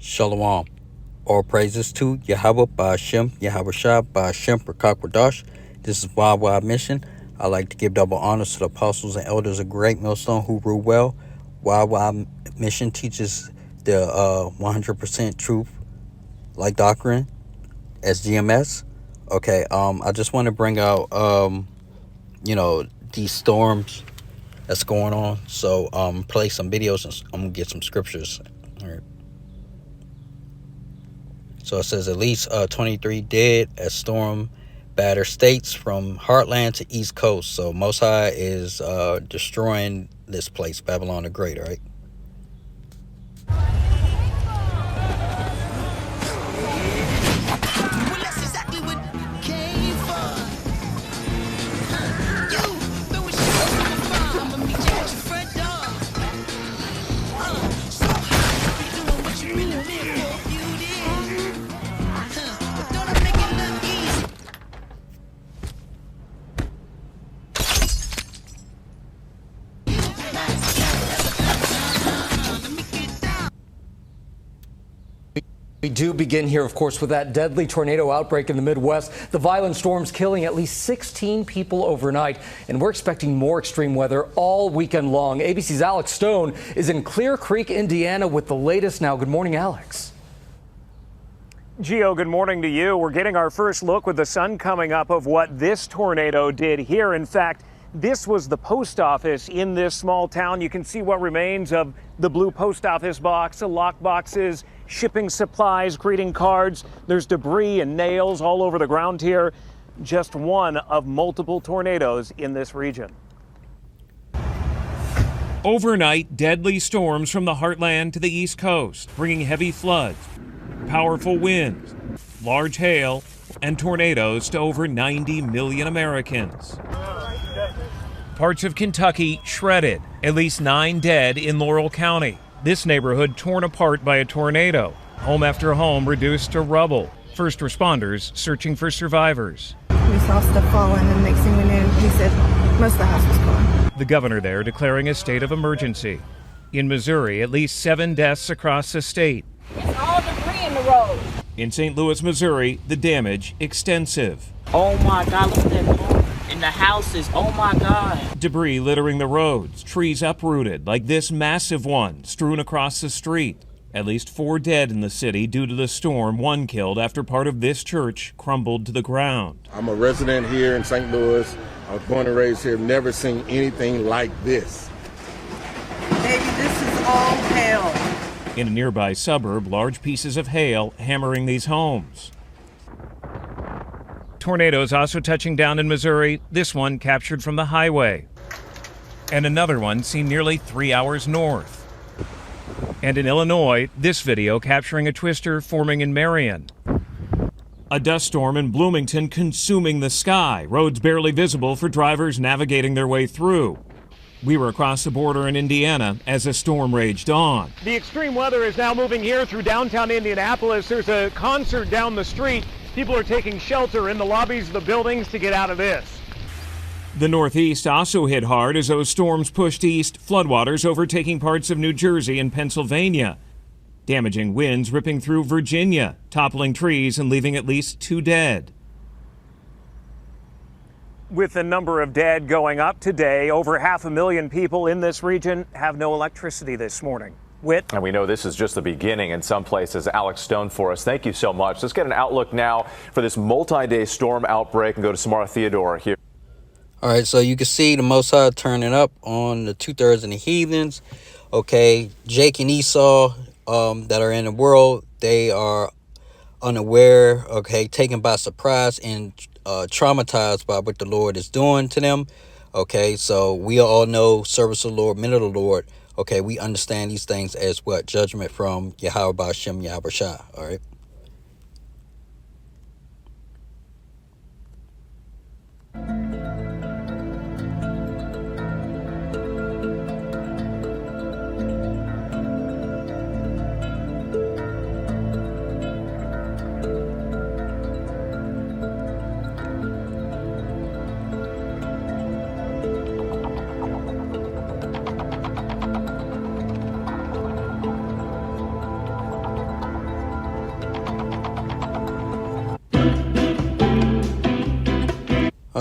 Shalom. All praises to Yahawah Ba'Shem, Yahweh Shah, Ba'Shem, Rakakwadash. This is Yahawah Mission. I like to give double honors to the apostles and elders of Great Millstone who rule well. Yahawah Mission teaches the 100% truth like doctrine as GMS. Okay, I just want to bring out, these storms that's going on. So, play some videos and I'm going to get some scriptures. All right. So it says at least 23 dead as storm batter states from Heartland to East Coast. So Most High is destroying this place, Babylon the Great, right? We do begin here, of course, with that deadly tornado outbreak in the Midwest. The violent storms killing at least 16 people overnight, and we're expecting more extreme weather all weekend long. ABC's Alex Stone is in Clear Creek, Indiana, with the latest now. Good morning, Alex. Gio, good morning to you. We're getting our first look with the sun coming up of what this tornado did here. In fact, this was the post office in this small town. You can see what remains of the blue post office box, the lock boxes, shipping supplies, greeting cards. There's debris and nails all over the ground here. Just one of multiple tornadoes in this region. Overnight, deadly storms from the heartland to the East Coast, bringing heavy floods, powerful winds, large hail, and tornadoes to over 90 million Americans. Parts of Kentucky shredded, at least 9 dead in Laurel County. This neighborhood torn apart by a tornado. Home after home reduced to rubble. First responders searching for survivors. We saw stuff falling, and next thing we knew, he said most of the house was gone. The governor there declaring a state of emergency. In Missouri, at least 7 deaths across the state. It's all debris in the road. In St. Louis, Missouri, the damage extensive. Oh my God, look at that home in the houses. Oh my God. Debris littering the roads, trees uprooted, like this massive one strewn across the street. At least 4 dead in the city due to the storm, 1 killed after part of this church crumbled to the ground. I'm a resident here in St. Louis. I was born and raised here. Never seen anything like this. Baby, this is all hail. In a nearby suburb, large pieces of hail hammering these homes. Tornadoes also touching down in Missouri, this one captured from the highway. And another one seen nearly 3 hours north. And in Illinois, this video capturing a twister forming in Marion. A dust storm in Bloomington consuming the sky, roads barely visible for drivers navigating their way through. We were across the border in Indiana as the storm raged on. The extreme weather is now moving here through downtown Indianapolis. There's a concert down the street. People are taking shelter in the lobbies of the buildings to get out of this. The Northeast also hit hard as those storms pushed east, floodwaters overtaking parts of New Jersey and Pennsylvania. Damaging winds ripping through Virginia, toppling trees and leaving at least 2 dead. With the number of dead going up today, over 500,000 people in this region have no electricity this morning. Whit? And we know this is just the beginning in some places. Alex Stone for us. Thank you so much. Let's get an outlook now for this multi-day storm outbreak and go to Samara Theodore here. All right, so you can see the Most High turning up on the 2/3 of the heathens. Okay, Jake and Esau that are in the world, they are unaware, okay, taken by surprise and traumatized by what the Lord is doing to them. Okay, so we all know service of the Lord, men of the Lord. Okay, we understand these things as what? Judgment from Yahawah Ba'Shem, Yahweh Shah. All right.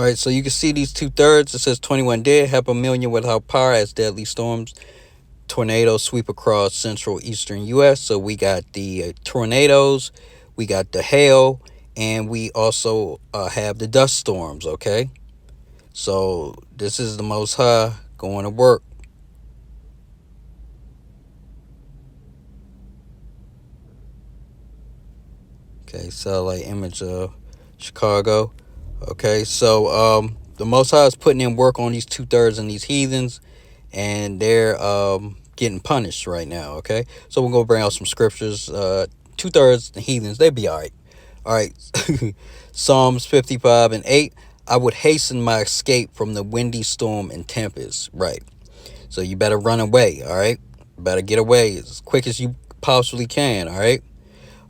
All right, so you can see these 2/3. It says 21 dead, half a million without power as deadly storms, tornadoes sweep across central eastern U.S. So we got the tornadoes, we got the hail, and we also have the dust storms, okay? So this is the Most High going to work. Okay, satellite image of Chicago. Okay, so the Most High is putting in work on these 2/3 and these heathens, and they're getting punished right now. Okay, so we're gonna bring out some scriptures. 2/3 the heathens, they be all right. All right, Psalms 55:8. I would hasten my escape from the windy storm and tempest. Right, so you better run away. All right, better get away as quick as you possibly can. All right.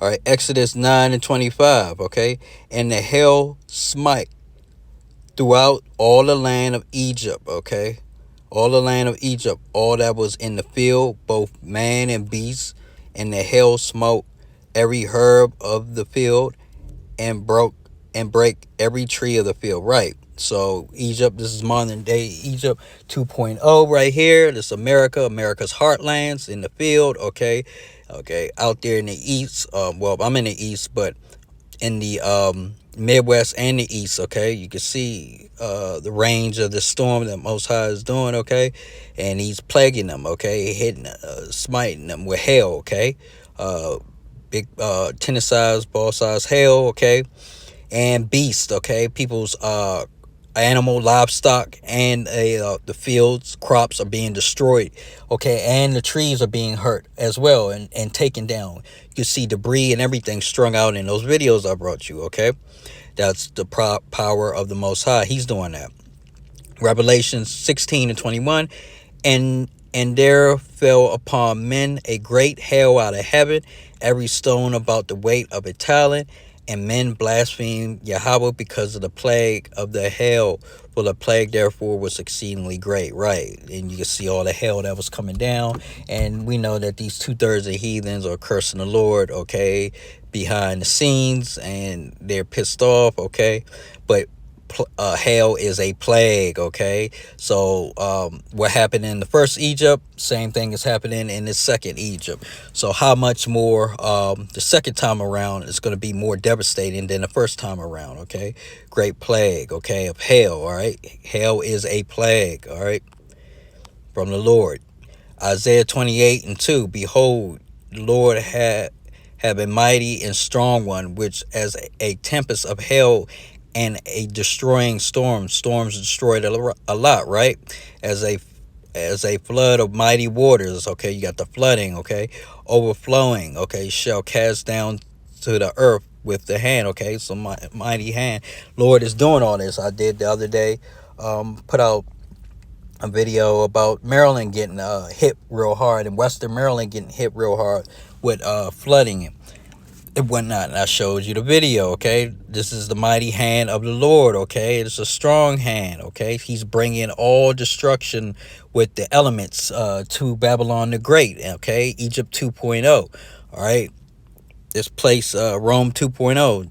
All right, Exodus 9:25, okay? And the hail smite throughout all the land of Egypt, okay? All the land of Egypt, all that was in the field, both man and beast, and the hail smote every herb of the field and break every tree of the field. Right. So Egypt, this is modern day Egypt 2.0 right here. This is America's heartlands in the field, okay? Okay, out there in the east, well, I'm in the east, but in the Midwest and the east, okay, you can see the range of the storm that Most High is doing, okay, and he's plaguing them, okay, hitting, smiting them with hail, okay, big tennis size, ball size hail, okay, and beast, okay, people's animal, livestock, and the fields, crops are being destroyed, okay, and the trees are being hurt as well and taken down. You can see debris and everything strung out in those videos I brought you, okay? That's the power of the Most High. He's doing that. Revelation 16:21, and there fell upon men a great hail out of heaven, every stone about the weight of a talent, and men blasphemed Yahawah because of the plague of the hail, for the plague therefore was exceedingly great. Right, and you can see all the hail that was coming down, and we know that these 2/3 of heathens are cursing the Lord, okay, behind the scenes, and they're pissed off, okay, but hail is a plague, okay? So what happened in the first Egypt, same thing is happening in the second Egypt. So how much more the second time around is going to be more devastating than the first time around, okay? Great plague, okay, of hail, all right? Hail is a plague, all right, from the Lord. Isaiah 28:2, behold, the Lord have a mighty and strong one, which as a tempest of hail and a destroying storms destroyed a lot, right? As a flood of mighty waters, okay, you got the flooding, okay, overflowing, okay, shall cast down to the earth with the hand, okay, so my mighty hand. Lord is doing all this. I did the other day put out a video about Maryland getting hit real hard, and Western Maryland getting hit real hard with flooding and whatnot, and I showed you the video, okay? This is the mighty hand of the Lord, okay? It's a strong hand, okay? He's bringing all destruction with the elements to Babylon the Great, okay? Egypt 2.0, all right? This place, Rome 2.0,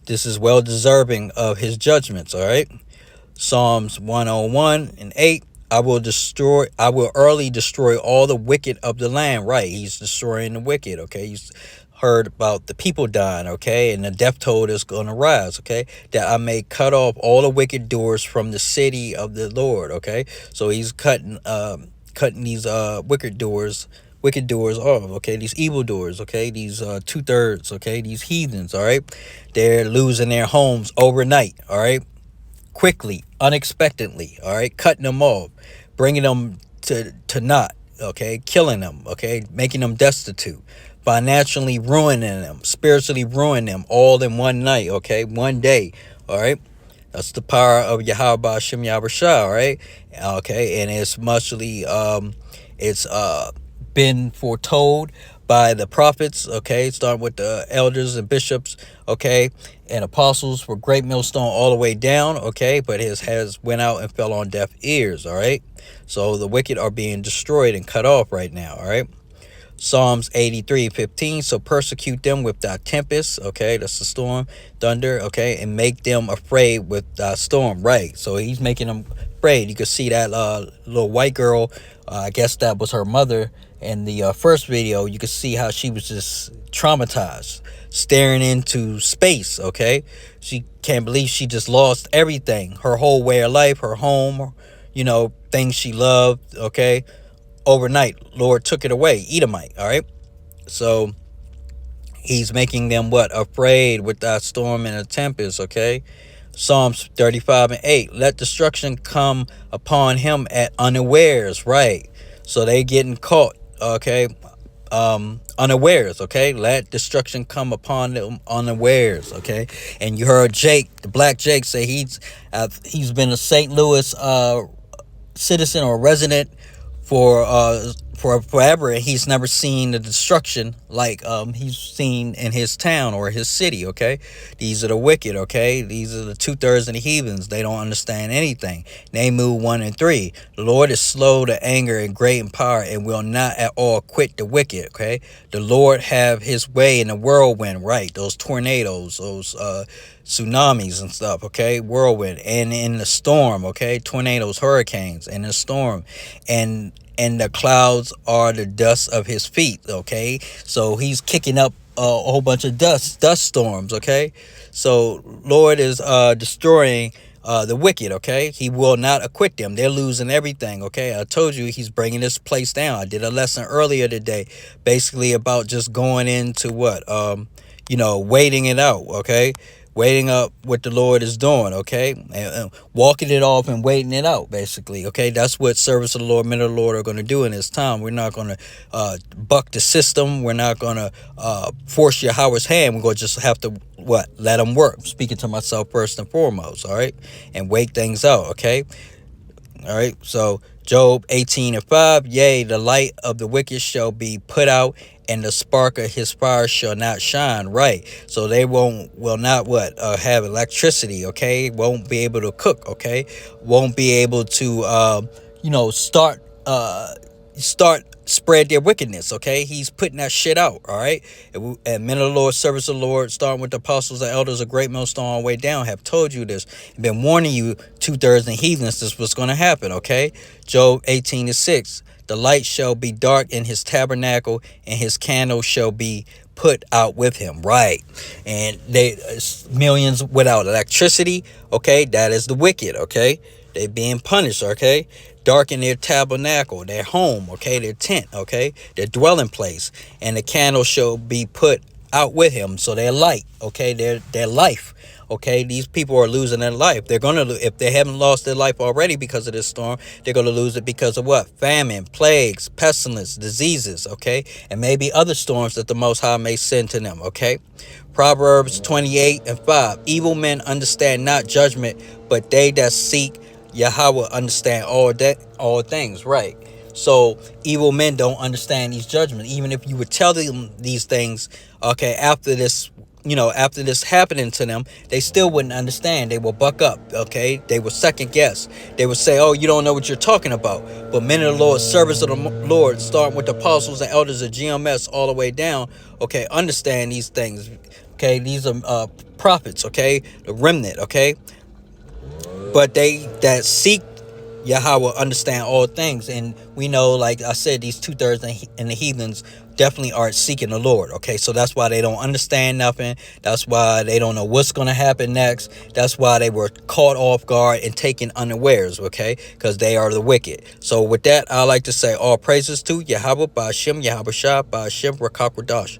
this is well deserving of his judgments, all right? Psalms 101:8, I will early destroy all the wicked of the land. Right, he's destroying the wicked, okay? He's heard about the people dying, okay, and the death toll is going to rise, okay, that I may cut off all the wicked doors from the city of the Lord, okay? So he's cutting these wicked doors off, okay, these evil doors, okay, these 2/3, okay, these heathens, all right, they're losing their homes overnight, all right, quickly, unexpectedly, all right, cutting them off, bringing them to naught, okay, killing them, okay, making them destitute, financially ruining them, spiritually ruining them, all in one night, okay, one day, all right. That's the power of Yahawah Shem Yahushua, all right, okay, and it's muchly it's been foretold by the prophets, okay, starting with the elders and bishops, okay, and apostles for Great Millstone all the way down, okay, but his has went out and fell on deaf ears, all right. So the wicked are being destroyed and cut off right now, all right. Psalms 83:15. So persecute them with thy tempest. Okay, that's the storm, thunder. Okay, and make them afraid with thy storm. Right. So he's making them afraid. You can see that little white girl. I guess that was her mother. In the first video, you can see how she was just traumatized, staring into space. Okay, she can't believe she just lost everything, her whole way of life, her home, things she loved. Okay, overnight, Lord took it away. Edomite. All right, so he's making them what? Afraid with that storm and a tempest. Okay, Psalms 35:8. Let destruction come upon him at unawares. Right, so they getting caught. Okay, unawares. Okay, let destruction come upon them unawares. Okay, and you heard Jake, the black Jake, say he's been a St. Louis citizen or resident for forever, and he's never seen the destruction like he's seen in his town or his city. Okay, these are the wicked. Okay, these are the 2/3 of the heathens. They don't understand anything. Nehemiah 1 and 3. The Lord is slow to anger and great in power, and will not at all quit the wicked. Okay, the Lord have his way in the whirlwind. Right, those tornadoes, those tsunamis and stuff. Okay, whirlwind, and in the storm. Okay, tornadoes, hurricanes, and the storm, and the clouds are the dust of his feet. Okay, so he's kicking up a whole bunch of dust storms. Okay, so Lord is destroying the wicked. Okay, he will not acquit them. They're losing everything. Okay, I told you he's bringing this place down. I did a lesson earlier today basically about just going into what waiting it out. Okay, waiting up what the Lord is doing. Okay, and walking it off and waiting it out, basically. Okay, that's what service of the Lord, men of the Lord are going to do in this time. We're not going to buck the system. We're not going to force Yahawah's hand. We're going to just have to let him work. I'm speaking to myself first and foremost. All right, and wait things out. Okay, all right. So Job 18:5. Yea, the light of the wicked shall be put out, and the spark of his fire shall not shine. Right, so they will not have electricity. Okay, won't be able to cook. Okay, won't be able to start spread their wickedness. Okay, he's putting that shit out. All right, and men of the Lord, service of the Lord, starting with the apostles and elders, a great millstone all the way down, have told you this, been warning you 2/3 and heathens, this was going to happen. Okay, Job 18:6. The light shall be dark in his tabernacle, and his candle shall be put out with him. Right, and they millions without electricity. Okay, that is the wicked. Okay, they being punished. Okay, darken their tabernacle, their home. Okay, their tent. Okay, their dwelling place, and the candle shall be put out with him. So their light. Okay, their life. Okay, these people are losing their life. They're going to, if they haven't lost their life already because of this storm, they're going to lose it because of what? Famine, plagues, pestilence, diseases. Okay, and maybe other storms that the Most High may send to them. Okay, Proverbs 28:5. Evil men understand not judgment, but they that seek Yahawah understand all things. Right. So evil men don't understand these judgments. Even if you would tell them these things, okay, after this happening to them, they still wouldn't understand. They will buck up. Okay, they will second guess. They will say, oh, you don't know what you're talking about. But men of the Lord, service of the Lord, starting with the apostles and elders of GMS all the way down, okay, understand these things. Okay, these are prophets. Okay, the remnant. Okay, but they that seek Yahawah understand all things. And we know, like I said, these 2/3 and the heathens definitely aren't seeking the Lord. Okay, so that's why they don't understand nothing. That's why they don't know what's going to happen next. That's why they were caught off guard and taken unawares. Okay, because they are the wicked. So with that, I like to say all praises to Yahawah, Ba'ashem, Yahweh Shah, Ba'ashem, Rakakwadash.